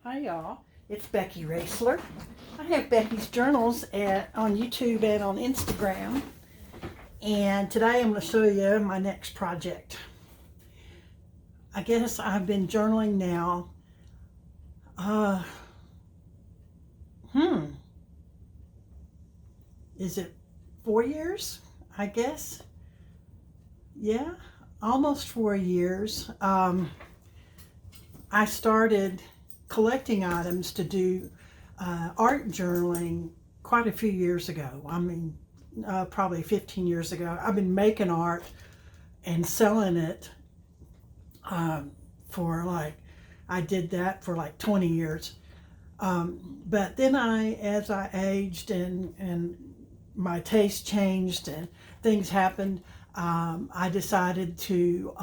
Hi y'all, it's Becky Raisler. I have Becky's Journals on YouTube and on Instagram. And today I'm going to show you my next project. I guess I've been journaling now, is it 4 years? I guess. Yeah, almost 4 years. I started collecting items to do art journaling quite a few years ago. I mean, probably 15 years ago. I've been making art and selling it I did that for like 20 years. But then as I aged and my taste changed and things happened, I decided to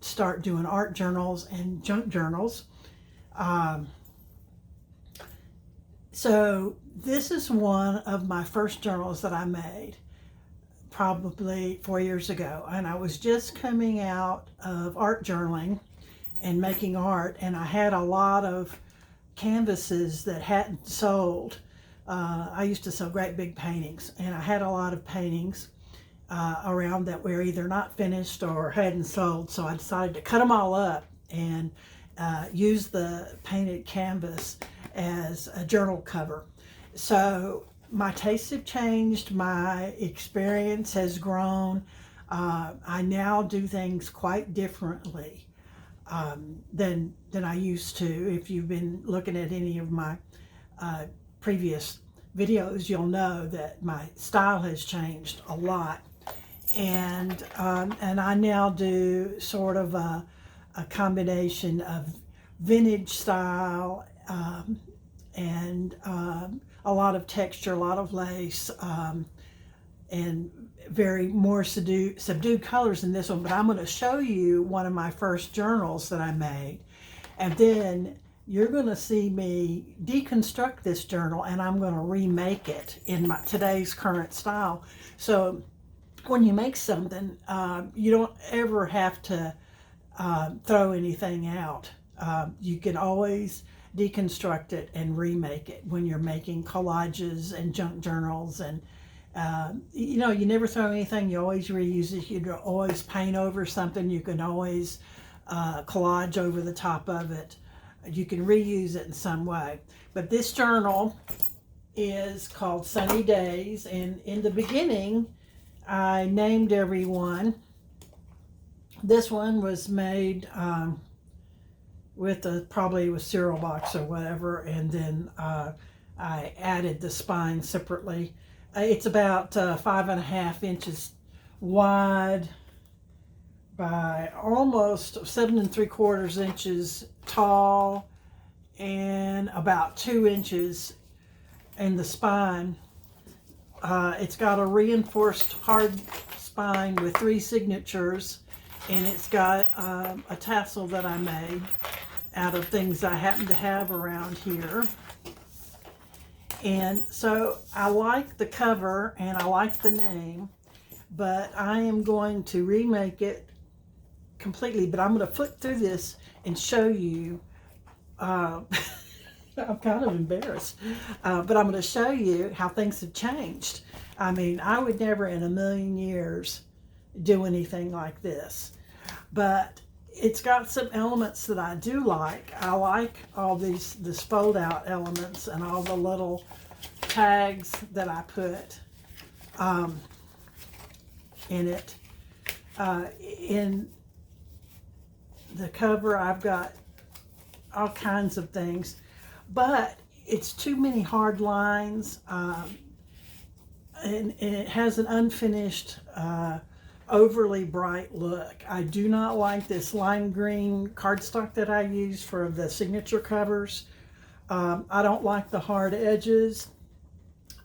start doing art journals and junk journals. So this is one of my first journals that I made probably 4 years ago, and I was just coming out of art journaling and making art, and I had a lot of canvases that hadn't sold. I used to sell great big paintings, and I had a lot of paintings around that were either not finished or hadn't sold, so I decided to cut them all up and use the painted canvas as a journal cover. So my tastes have changed, my experience has grown. I now do things quite differently than I used to. If you've been looking at any of my previous videos, you'll know that my style has changed a lot. And I now do sort of a combination of vintage style and a lot of texture, a lot of lace, and very more subdued colors in this one. But I'm going to show you one of my first journals that I made, and then you're going to see me deconstruct this journal, and I'm going to remake it in today's current style. So when you make something, you don't ever have to throw anything out. You can always deconstruct it and remake it when you're making collages and junk journals. And you know, you never throw anything, you always reuse it. You can always paint over something, you can always collage over the top of it. You can reuse it in some way. But this journal is called Sunny Days, and in the beginning I named everyone. This one was made probably with cereal box or whatever, and then I added the spine separately. It's about 5.5 inches wide by almost 7 3/4 inches tall, and about 2 inches in the spine. It's got a reinforced hard spine with 3 signatures, and it's got a tassel that I made out of things I happen to have around here. And so I like the cover and I like the name, but I am going to remake it completely. But I'm going to flip through this and show you. I'm kind of embarrassed, but I'm going to show you how things have changed. I mean, I would never in a million years do anything like this, but it's got some elements that I do like. I like all this fold out elements and all the little tags that I put in it. In the cover, I've got all kinds of things, but it's too many hard lines, and it has an unfinished, overly bright look. I do not like this lime green cardstock that I use for the signature covers. I don't like the hard edges.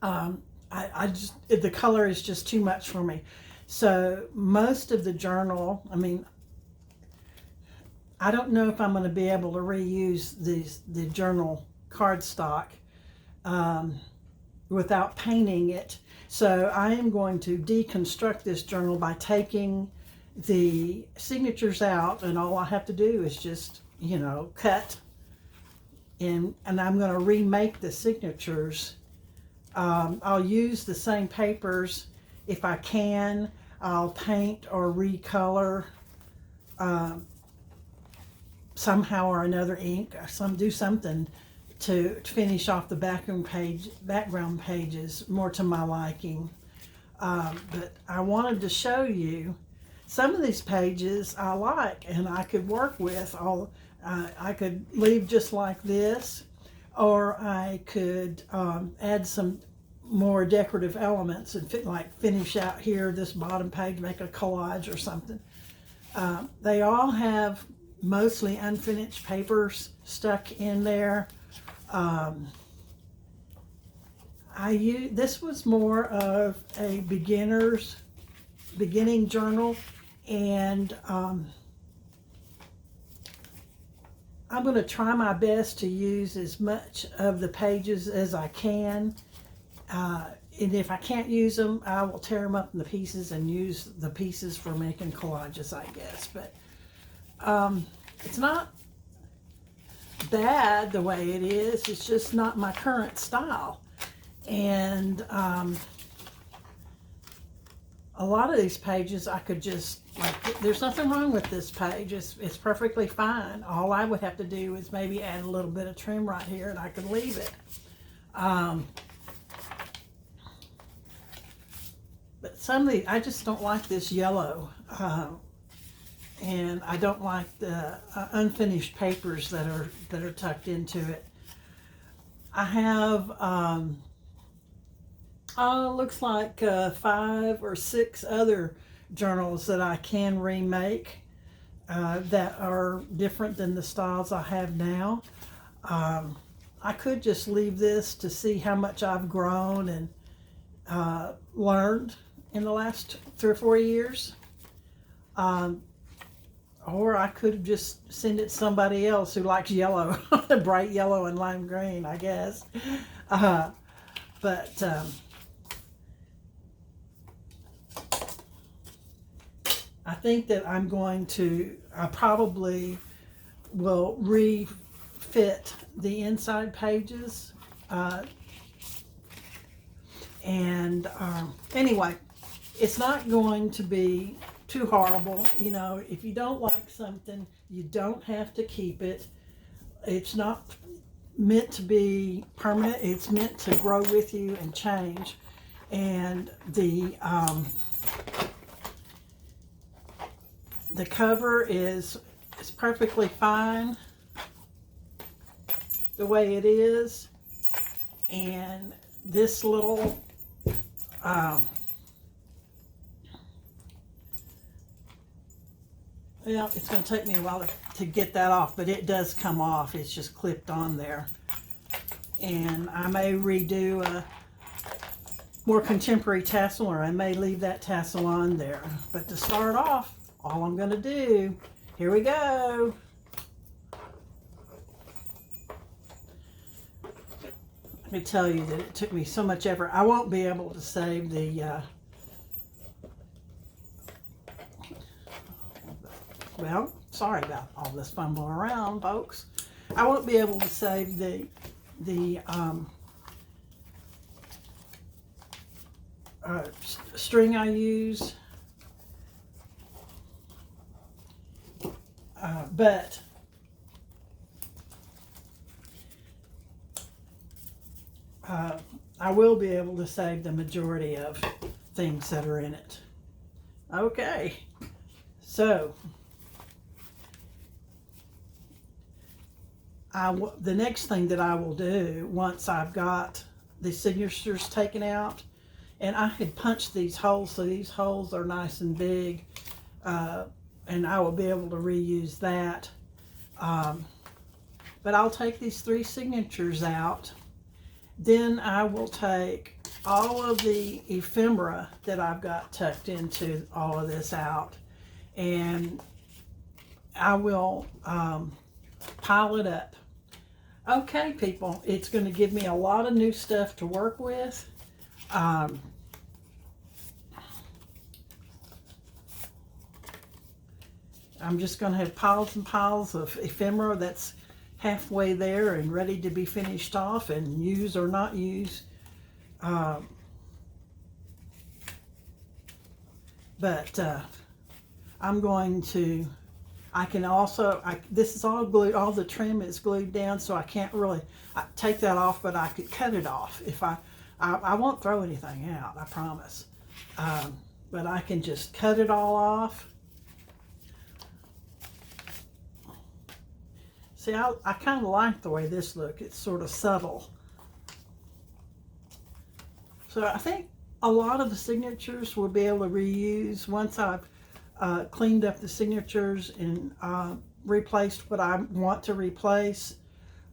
The color is just too much for me. So most of the journal, I mean, I don't know if I'm going to be able to reuse the journal cardstock without painting it. So I am going to deconstruct this journal by taking the signatures out, and all I have to do is just, you know, cut and I'm going to remake the signatures. I'll use the same papers if I can. I'll paint or recolor somehow or another, ink, do something to finish off the background pages more to my liking. But I wanted to show you some of these pages I like and I could work with. I could leave just like this, or I could add some more decorative elements and finish out here this bottom page, make a collage or something. They all have mostly unfinished papers stuck in there. This was more of a beginning journal, and I'm going to try my best to use as much of the pages as I can. And if I can't use them, I will tear them up into pieces and use the pieces for making collages, I guess. But it's not bad the way it is. It's just not my current style. And a lot of these pages I could just, there's nothing wrong with this page. It's perfectly fine. All I would have to do is maybe add a little bit of trim right here and I could leave it. But some of these, I just don't like this yellow. And I don't like the unfinished papers that are tucked into it. I have, looks like 5 or 6 other journals that I can remake that are different than the styles I have now. I could just leave this to see how much I've grown and learned in the last 3 or 4 years. Or I could just send it to somebody else who likes yellow, bright yellow and lime green, I guess. But I think that I probably will refit the inside pages. Anyway, it's not going to be too horrible. You know, if you don't like something, you don't have to keep it. It's not meant to be permanent. It's meant to grow with you and change. And the cover is perfectly fine the way it is. And this little well, it's going to take me a while to get that off, but it does come off. It's just clipped on there. And I may redo a more contemporary tassel, or I may leave that tassel on there. But to start off, all I'm going to do, here we go. Let me tell you that it took me so much effort. I won't be able to save the well, sorry about all this fumbling around, folks. I won't be able to save the string I use, but I will be able to save the majority of things that are in it. Okay, so the next thing that I will do once I've got the signatures taken out, and I had punched these holes so these holes are nice and big, and I will be able to reuse that. But I'll take these 3 signatures out. Then I will take all of the ephemera that I've got tucked into all of this out, and I will pile it up. Okay, people, it's going to give me a lot of new stuff to work with. I'm just going to have piles and piles of ephemera that's halfway there and ready to be finished off and use or not use. But I'm going to, I can also, this is all glued, all the trim is glued down, so I can't really take that off, but I could cut it off if I won't throw anything out, I promise. But I can just cut it all off. See, I kind of like the way this looks. It's sort of subtle. So I think a lot of the signatures we'll be able to reuse once I've cleaned up the signatures and replaced what I want to replace.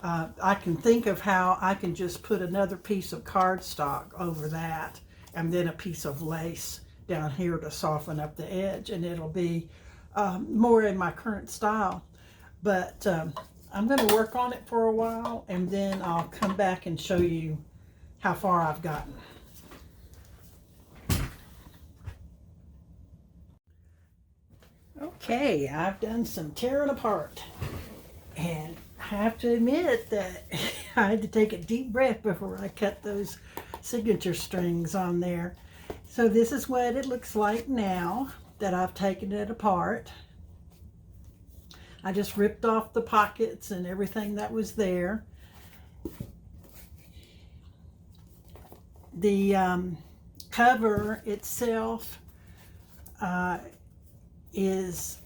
I can think of how I can just put another piece of cardstock over that and then a piece of lace down here to soften up the edge, and it'll be more in my current style. But I'm going to work on it for a while, and then I'll come back and show you how far I've gotten. Okay, I've done some tearing apart, and I have to admit that I had to take a deep breath before I cut those signature strings on there. So this is what it looks like now that I've taken it apart. I just ripped off the pockets and everything that was there. The cover itself is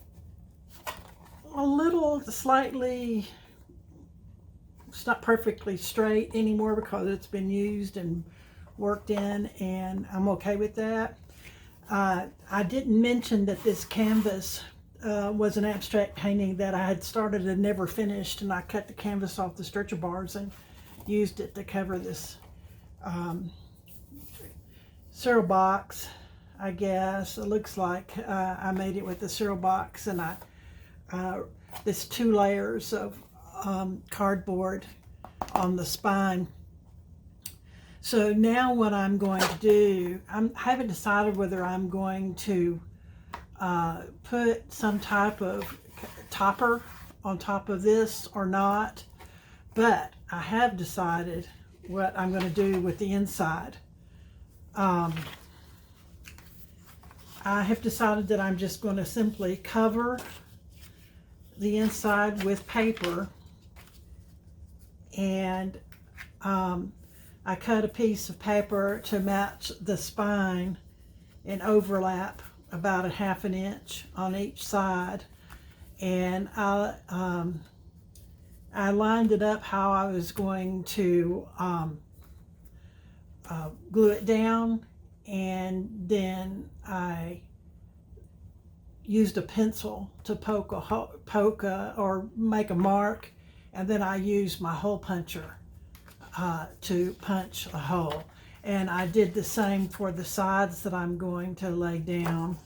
a little slightly, it's not perfectly straight anymore because it's been used and worked in, and I'm okay with that. I didn't mention that this canvas was an abstract painting that I had started and never finished, and I cut the canvas off the stretcher bars and used it to cover this cereal box. I guess it looks like I made it with the cereal box, and this 2 layers of cardboard on the spine. So now what I'm going to do, I haven't decided whether I'm going to put some type of topper on top of this or not, but I have decided what I'm going to do with the inside. I have decided that I'm just going to simply cover the inside with paper, and I cut a piece of paper to match the spine and overlap about 1/2 inch on each side, and I lined it up how I was going to glue it down, and then I used a pencil to poke or make a mark, and then I used my hole puncher to punch a hole. And I did the same for the sides that I'm going to lay down.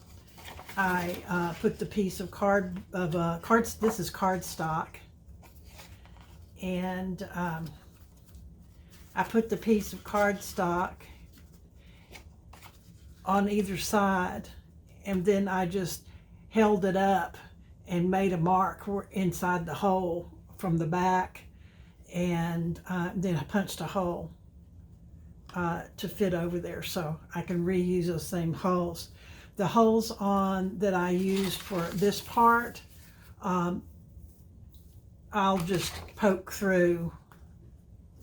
I put the piece of this is cardstock, and I put the piece of cardstock on either side, and then I just held it up and made a mark inside the hole from the back, and then I punched a hole to fit over there so I can reuse those same holes. The holes that I used for this part, I'll just poke through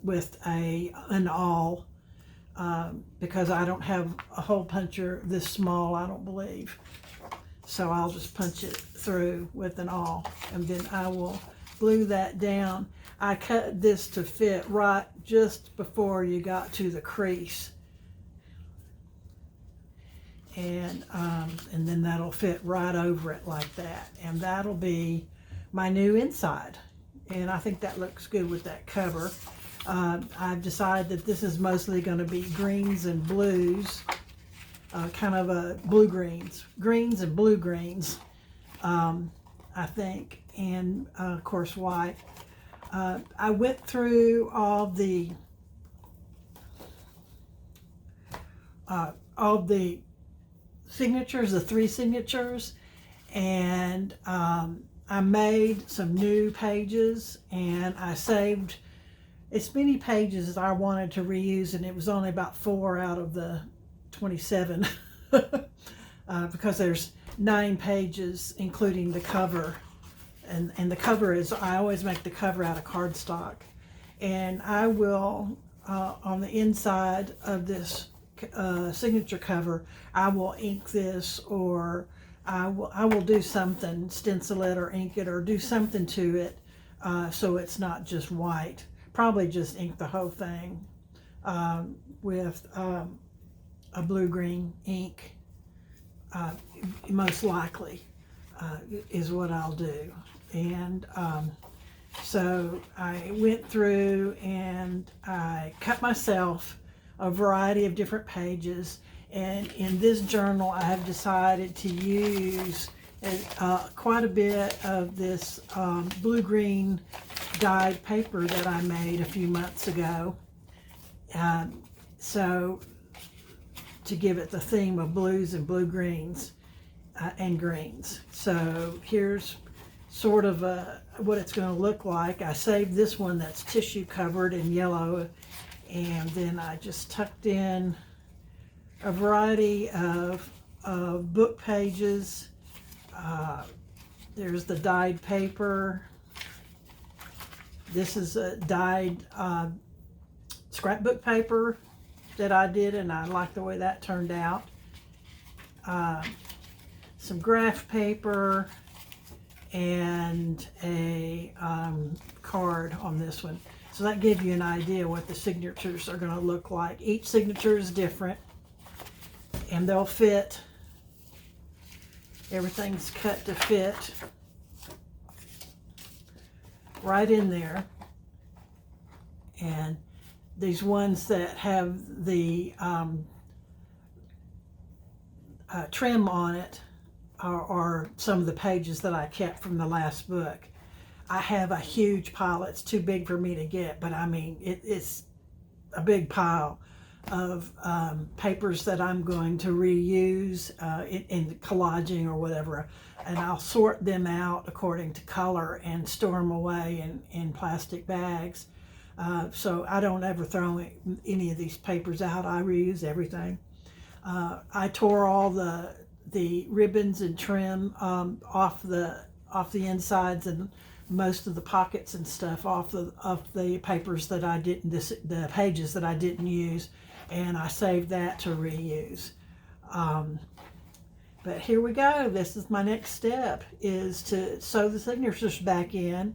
with an awl, because I don't have a hole puncher this small, I don't believe. So I'll just punch it through with an awl, and then I will glue that down. I cut this to fit right just before you got to the crease, and then that'll fit right over it like that, and that'll be my new inside. And I think that looks good with that cover. I've decided that this is mostly going to be greens and blues, kind of a greens and blue greens, I think, and of course white. I went through all the signatures, the 3 signatures, and I made some new pages, and I saved as many pages as I wanted to reuse, and it was only about 4 out of the 27 because there's 9 pages including the cover, and the cover is, I always make the cover out of cardstock, and I will on the inside of this signature cover, I will ink this, or I will do something, stencil it or ink it or do something to it, so it's not just white. Probably just ink the whole thing with a blue-green ink, most likely is what I'll do. And so I went through and I cut myself a variety of different pages, and in this journal I have decided to use quite a bit of this blue-green dyed paper that I made a few months ago, so to give it the theme of blues and blue-greens and greens. So here's sort of what it's going to look like. I saved this one that's tissue covered in yellow, and then I just tucked in a variety of book pages. There's the dyed paper. This is a dyed scrapbook paper that I did, and I like the way that turned out. Some graph paper, and a card on this one. So that gives you an idea what the signatures are going to look like. Each signature is different, and they'll fit. Everything's cut to fit right in there. And these ones that have the trim on it are some of the pages that I kept from the last book. I have a huge pile. It's too big for me to get, but I mean, it's a big pile of papers that I'm going to reuse in collaging or whatever, and I'll sort them out according to color and store them away in plastic bags, so I don't ever throw any of these papers out. I reuse everything. I tore all the ribbons and trim off the insides, and most of the pockets and stuff off the papers that I didn't, the pages that I didn't use, and I saved that to reuse. But here we go. This is my next step, is to sew the signatures back in,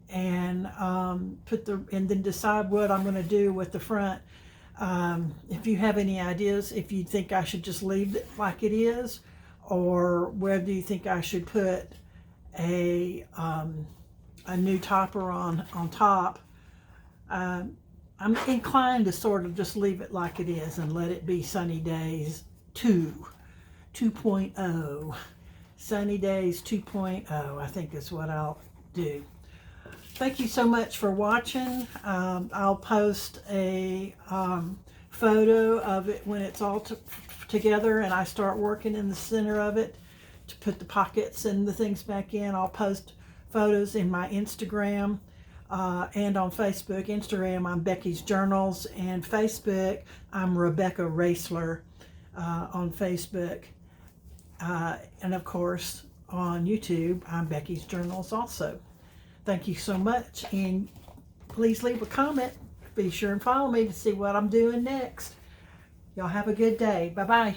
and and then decide what I'm going to do with the front. If you have any ideas, if you think I should just leave it like it is, or whether you think I should put a new topper on top, I'm inclined to sort of just leave it like it is and let it be Sunny Days 2.0. Sunny Days 2.0, I think is what I'll do. Thank you so much for watching. I'll post a photo of it when it's all together and I start working in the center of it to put the pockets and the things back in. I'll post photos in my Instagram and on Facebook. Instagram, I'm Becky's Journals, and Facebook, I'm Rebecca Raisler on Facebook. And of course, on YouTube, I'm Becky's Journals also. Thank you so much, and please leave a comment. Be sure and follow me to see what I'm doing next. Y'all have a good day. Bye-bye.